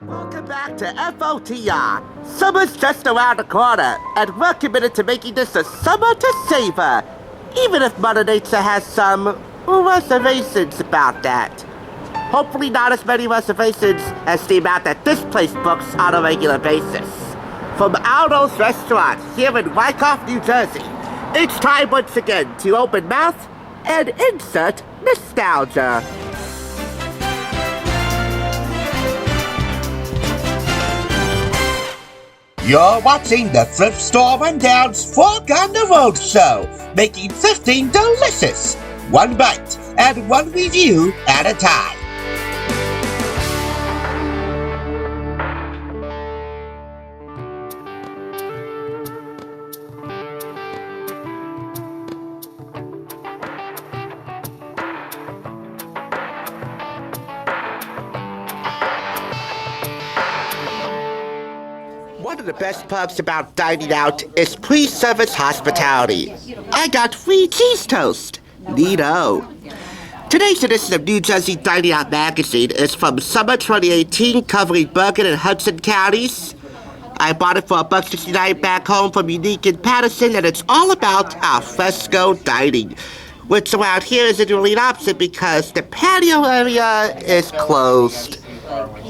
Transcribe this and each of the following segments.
Welcome back to FOTR. Summer's just around the corner, and we're committed to making this a summer to savor, even if Mother Nature has some reservations about that. Hopefully not as many reservations as the amount that this place books on a regular basis. From Aldo's restaurant here in Wyckoff, New Jersey, it's time once again to open mouth and insert nostalgia. You're watching the Thrift Store Rundown's Fork On The Roadshow, making 15 delicious, one bite and one review at a time. One of the best parts about dining out is pre-service hospitality. I got free cheese toast. Neato. Today's edition of New Jersey Dining Out Magazine is from summer 2018, covering Bergen and Hudson counties. I bought it for $1.69 back home from Unique in Patterson, and it's all about al fresco dining, which around here isn't really an option because the patio area is closed.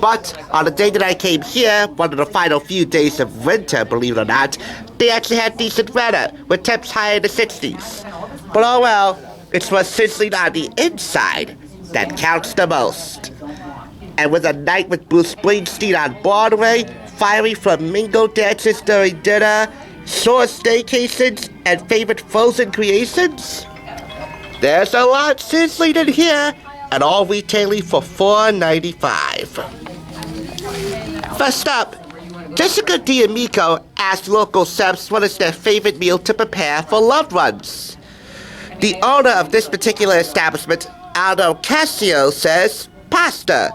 But on the day that I came here, one of the final few days of winter, believe it or not, they actually had decent weather, with temps high in the 60s. But oh well, it's what's sizzling on the inside that counts the most. And with a night with Bruce Springsteen on Broadway, fiery flamingo dances during dinner, shore staycations, and favorite frozen creations, there's a lot sizzling in here, and all retailing for $4.95. First up, Jessica D'Amico asked local chefs what is their favorite meal to prepare for loved ones. The owner of this particular establishment, Aldo Cascio, says pasta.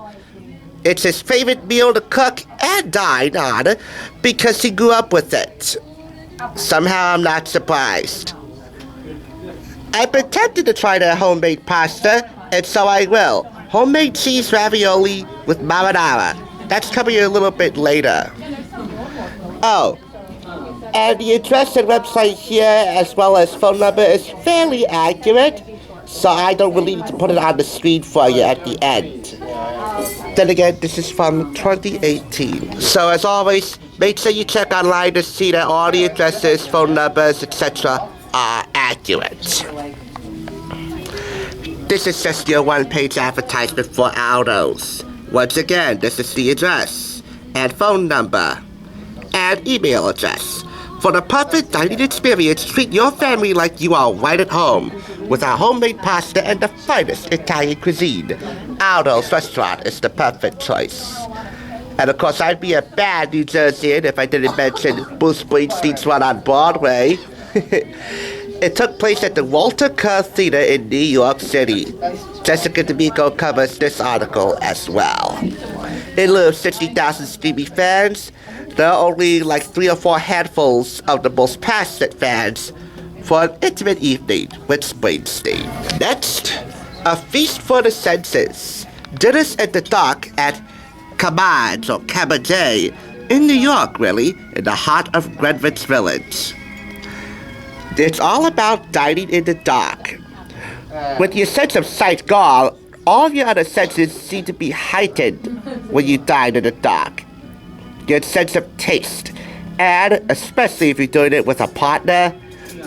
It's his favorite meal to cook and dine on because he grew up with it. Somehow I'm not surprised. I've been tempted to try their homemade pasta, and so I will. Homemade cheese ravioli with marinara. That's coming a little bit later. Oh, and the address and website here, as well as phone number, is fairly accurate, so I don't really need to put it on the screen for you at the end. Then again, this is from 2018. So as always, make sure you check online to see that all the addresses, phone numbers, etc. are accurate. This is just your one-page advertisement for Aldo's. Once again, this is the address, and phone number, and email address. For the perfect dining experience, treat your family like you are right at home with our homemade pasta and the finest Italian cuisine. Aldo's restaurant is the perfect choice. And of course, I'd be a bad New Jerseyan if I didn't mention Bruce Springsteen's run on Broadway. It took place at the Walter Kerr Theater in New York City. Jessica D'Amico covers this article as well. In lieu of 60,000 steamy fans, there are only like 3 or 4 handfuls of the most passionate fans for an intimate evening with Springsteen. Next, a feast for the senses. Dinners at the dock at Camargue or Camargue in New York, really, in the heart of Greenwich Village. It's all about dining in the dark. With your sense of sight gone, all your other senses seem to be heightened when you dine in the dark. Your sense of taste, and especially if you're doing it with a partner,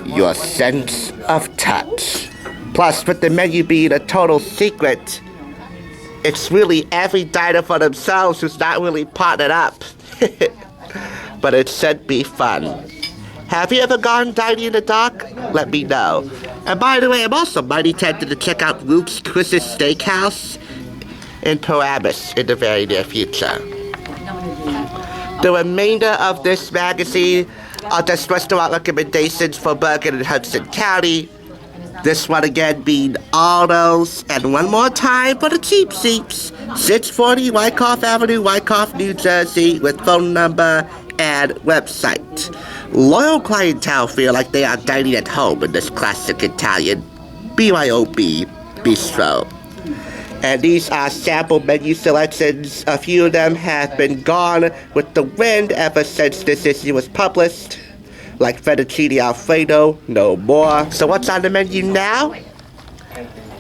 your sense of touch. Plus, with the menu being a total secret, it's really every diner for themselves who's not really partnered up. But it should be fun. Have you ever gone dining in the dark? Let me know. And by the way, I'm also mighty tempted to check out Luke's Chris's Steakhouse in Paramus in the very near future. The remainder of this magazine are just restaurant recommendations for Bergen and Hudson County. This one again being Aldo's, and one more time for the cheap seats, 640 Wyckoff Avenue, Wyckoff, New Jersey, with phone number and website. Loyal clientele feel like they are dining at home in this classic Italian BYOB bistro. And these are sample menu selections. A few of them have been gone with the wind ever since this issue was published. Like fettuccine alfredo, no more. So what's on the menu now?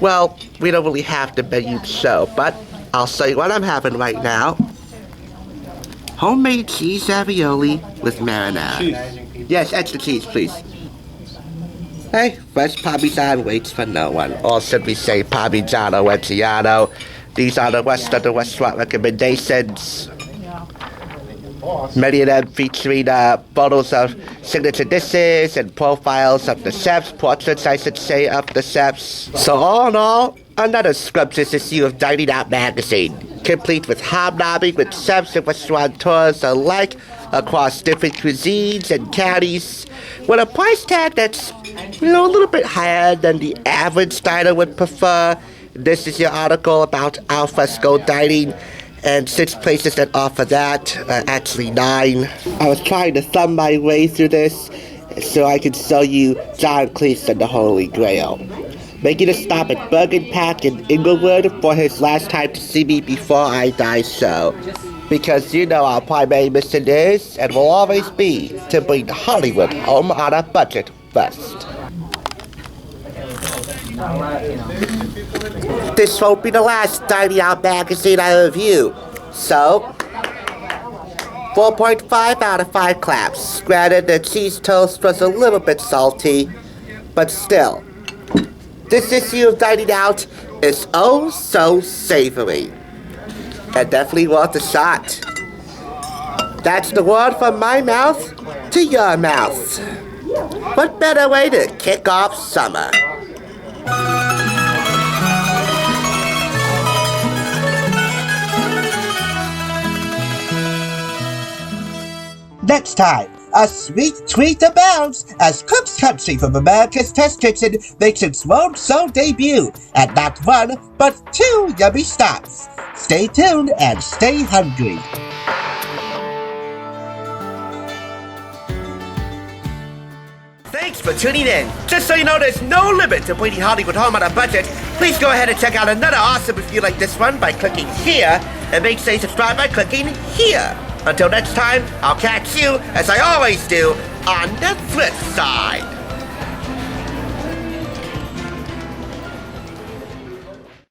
Well, we don't really have the menu to show, but I'll show you what I'm having right now. Homemade cheese ravioli with marinara. Yes, extra cheese, please. Hey, fresh Parmesan waits for no one. Or should we say Parmigiano Reggiano? These are the rest of the restaurant recommendations. Many of them featuring photos of signature dishes and profiles of the chefs, portraits, I should say, of the chefs. So all in all, another scrumptious issue of Dining Out magazine, complete with hobnobbing with chefs and restaurateurs alike across different cuisines and counties, with a price tag that's, a little bit higher than the average diner would prefer. This is your article about al fresco dining, and 6 places that offer that, actually 9. I was trying to thumb my way through this so I could show you John Cleese and the Holy Grail. Making a stop at Bergen Park in Inglewood for his last time to see me before I die show. Because our primary mission is, and will always be, to bring Hollywood home on a budget first. This won't be the last Dining Out magazine I review, so 4.5 out of 5 claps. Granted, the cheese toast was a little bit salty, but still, this issue of Dining Out is oh so savory, and definitely worth a shot. That's the word from my mouth to your mouth. What better way to kick off summer? Next time, a sweet treat abounds as Cook's Country from America's Test Kitchen makes its Won't So debut at not 1, but 2 yummy stops. Stay tuned and stay hungry. Thanks for tuning in. Just so you know, there's no limit to bringing Hollywood home on a budget. Please go ahead and check out another awesome review like this one by clicking here, and make sure you subscribe by clicking here. Until next time, I'll catch you, as I always do, on the thrift side.